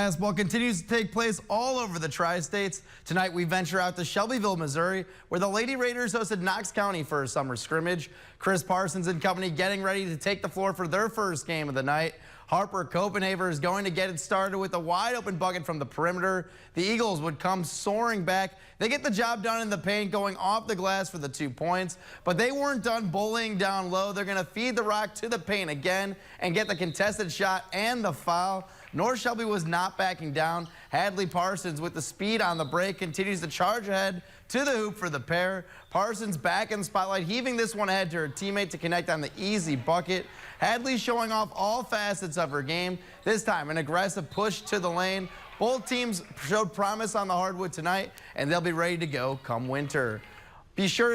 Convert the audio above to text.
Basketball continues to take place all over the Tri-States. Tonight we venture out to Shelbyville, Missouri, where the Lady Raiders hosted Knox County for a summer scrimmage. Chris Parsons and company getting ready to take the floor for their first game of the night. Harper Copenhaver is going to get it started with a wide open bucket from the perimeter. The Eagles would come soaring back. They get the job done in the paint, going off the glass for the 2 points, but they weren't done bullying down low. They're going to feed the rock to the paint again and get the contested shot and the foul. North Shelby was not backing down. Hadley Parsons, with the speed on the break, continues to charge ahead to the hoop for the pair. Parsons back in the spotlight, heaving this one ahead to her teammate to connect on the easy bucket. Hadley showing off all facets of her game. This time, an aggressive push to the lane. Both teams showed promise on the hardwood tonight, and they'll be ready to go come winter. Be sure